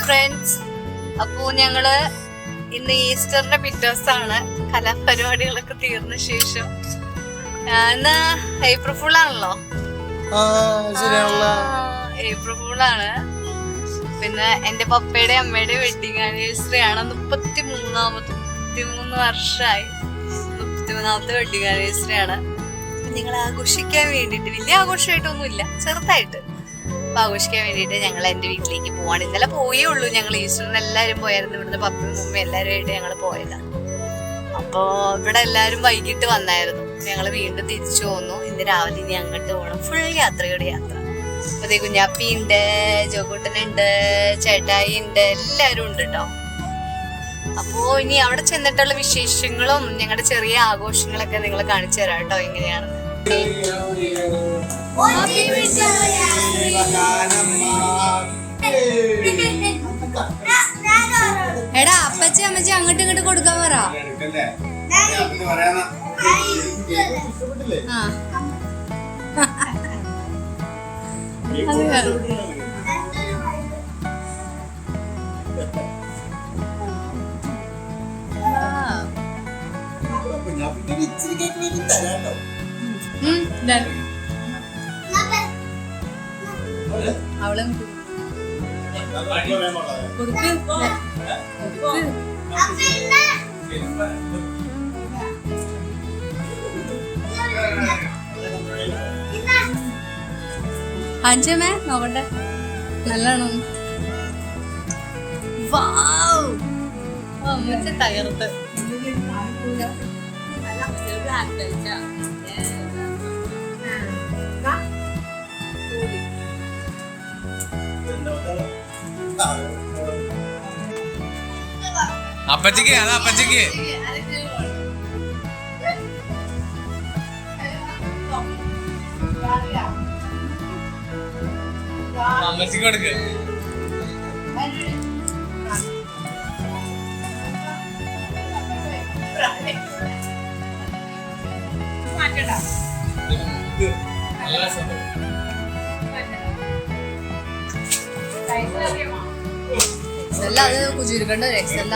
Friends, അപ്പോ ഞങ്ങള് ഇന്ന് ഈസ്റ്ററിന്റെ പിറ്റേഴ്സാണ്. കലാപരിപാടികളൊക്കെ തീർന്ന ശേഷം ഇന്ന് ഏപ്രിൽ ഫുൾ ആണല്ലോ. ഏപ്രിൽ ഫുൾ ആണ്. പിന്നെ എന്റെ പപ്പയുടെ അമ്മയുടെ വെഡിങ് ആനിവേഴ്സറി ആണ്. 33 വർഷമായി. 33ാമത്തെ വെഡിങ് ആനിവേഴ്സറി ആണ്. ഞങ്ങൾ ആഘോഷിക്കാൻ വേണ്ടിട്ട്, വലിയ ആഘോഷമായിട്ടൊന്നും ഇല്ല, ചെറുതായിട്ട് ആഘോഷിക്കാൻ വേണ്ടിട്ട് ഞങ്ങൾ എന്റെ വീട്ടിലേക്ക് പോവാണ്. ഇന്നലെ പോയേ ഉള്ളൂ. ഞങ്ങൾ ഈസ്റ്ററിന് എല്ലാരും പോയായിരുന്നു. ഇവിടുന്ന് പപ്പയും ഉമ്മയും എല്ലാരും ആയിട്ട് ഞങ്ങൾ പോയതാണ്. അപ്പോ ഇവിടെ എല്ലാരും വൈകിട്ട് വന്നായിരുന്നു. ഞങ്ങൾ വീണ്ടും തിരിച്ചു പോന്നു. ഇന്ന് രാവിലെ ഇനി അങ്ങോട്ട് പോകണം. ഫുൾ യാത്രയുടെ യാത്ര. അപ്പതേ കുഞ്ഞാപ്പി ഉണ്ട്, ജോക്കൂട്ടനുണ്ട്, ചേട്ടായി ഉണ്ട്, എല്ലാരും ഉണ്ട് കേട്ടോ. അപ്പോ ഇനി അവിടെ ചെന്നിട്ടുള്ള വിശേഷങ്ങളും ഞങ്ങളുടെ ചെറിയ ആഘോഷങ്ങളൊക്കെ നിങ്ങൾ കാണിച്ചു തരാം കേട്ടോ, എങ്ങനെയാണെന്ന്. എടാ അപ്പച്ചി അമ്മച്ചി അങ്ങോട്ടും ഇങ്ങോട്ട് കൊടുക്കാൻ പറ. അവളെ കൊടുക്ക്. അഞ്ചമേ നോക്കട്ടെ, നല്ലോണം. അമ്മച്ച തകർത്ത്. അപ്പച്ചിക്ക് അതാ അപ്പച്ചിക്ക് അമ്മച്ചിക്ക് കൊടുക്ക്. എക്സല്ല, അത് കുചുരുക്കണ്ട ഒരു എക്സല്ല.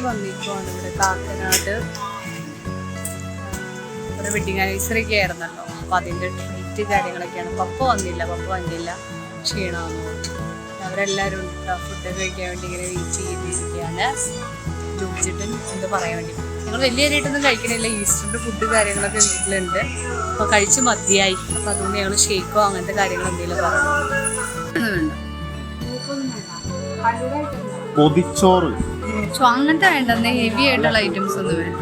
വന്നിരിക്കുവാണ് ഇവിടെ കാക്കനാട്. ഇവിടെ വെഡിങ് ആനിവേഴ്സറി ഒക്കെ ആയിരുന്നല്ലോ, അപ്പൊ അതിന്റെ ട്രീറ്റ് കാര്യങ്ങളൊക്കെയാണ്. പപ്പ വന്നില്ല, ക്ഷീണമാണെന്ന് പറഞ്ഞു. അവരെല്ലാവരും ഫുഡ് കഴിക്കാൻ വേണ്ടി ഇങ്ങനെ വെയിറ്റ് ചെയ്തിരിക്കുകയാണ്. ജോബിച്ചിട്ടും എന്ത് പറയാൻ വേണ്ടി. ഞങ്ങൾ വലിയ കാര്യമായിട്ടൊന്നും കഴിക്കണില്ല. ഈസ്റ്ററിന്റെ ഫുഡ് കാര്യങ്ങളൊക്കെ വീട്ടിലുണ്ട്. അപ്പൊ കഴിച്ച് മതിയായി. അപ്പൊ അതുകൊണ്ട് ഞങ്ങൾ ഷേക്കോ അങ്ങനത്തെ കാര്യങ്ങൾ എന്തെങ്കിലും പറഞ്ഞു. പൊതിച്ചോറ് അങ്ങനത്തെ വേണ്ട, ഹെവി ആയിട്ടുള്ള ഐറ്റംസ് ഒന്നും വേണ്ട.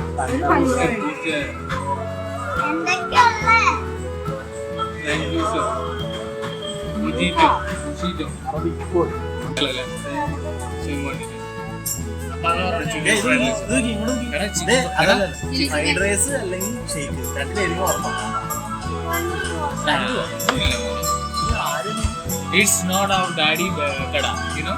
ഫ്രൈഡ് റൈസ് അല്ലെങ്കിൽ ഷേക്ക് രണ്ടിലും ഓർമ്മ. It's not our daddy kada, you know.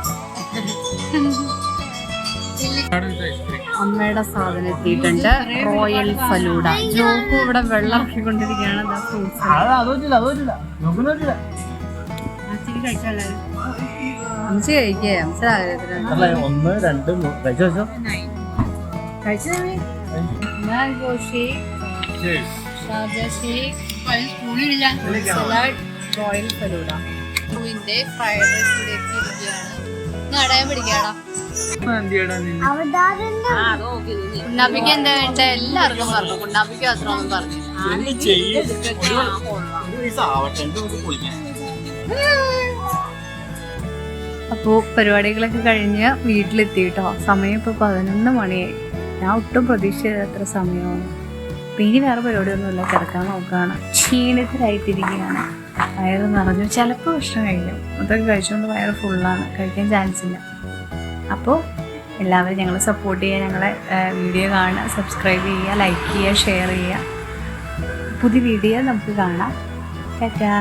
അമ്മയുടെ സാധനം എത്തിയിട്ടുണ്ട്. റോയൽ ഫലൂഡ. ജോക്കും ഇവിടെ വെള്ളം ഇറക്കിക്കൊണ്ടിരിക്കുകയാണ്. ഫ്രൂട്ട്സ് കഴിച്ചല്ലേ അമ്മച്ചി കഴിക്കേ അമ്മച്ച കഴിച്ചു മാംഗോ ഷേക്ക്, ഷാർജ ഷേക്ക്, സ്പൂണില്ല, സലാഡ്, റോയൽ ഫലൂഡ. പൂവിന്റെ ഫ്രൈഡ് റൈസ് ഇവിടെ എത്തിയിരിക്കുകയാണ്. അടയാൻ പിടിക്കാടാ. കുണ്ണാപ്പിക്ക് എന്താ വേണ്ട എല്ലാവർക്കും പറഞ്ഞു. കുണ്ണാപ്പിക്ക് മാത്രം പറഞ്ഞു. അപ്പോൾ പരിപാടികളൊക്കെ കഴിഞ്ഞ് വീട്ടിലെത്തി കേട്ടോ. സമയം ഇപ്പോൾ 11 മണിയായി. ഞാൻ ഒട്ടും പ്രതീക്ഷിച്ചത് എത്ര സമയമാണ്. അപ്പം ഇനി വേറെ പരിപാടിയൊന്നുമില്ല, കിടക്കാൻ നോക്കുകയാണ്. ക്ഷീണിതരായിട്ടിരിക്കുകയാണ്. വയറ് നിറഞ്ഞു. ചിലപ്പോൾ ഭക്ഷണം കഴിക്കും. അതൊക്കെ കഴിച്ചുകൊണ്ട് വയറ് ഫുള്ളാണ്, കഴിക്കാൻ ചാൻസ് ഇല്ല. അപ്പോൾ എല്ലാവരും ഞങ്ങളെ സപ്പോർട്ട് ചെയ്യുക, ഞങ്ങളെ വീഡിയോ കാണുക, സബ്സ്ക്രൈബ് ചെയ്യുക, ലൈക്ക് ചെയ്യുക, ഷെയർ ചെയ്യുക. പുതിയ വീഡിയോ നമുക്ക് കാണാം. ടാറ്റാ.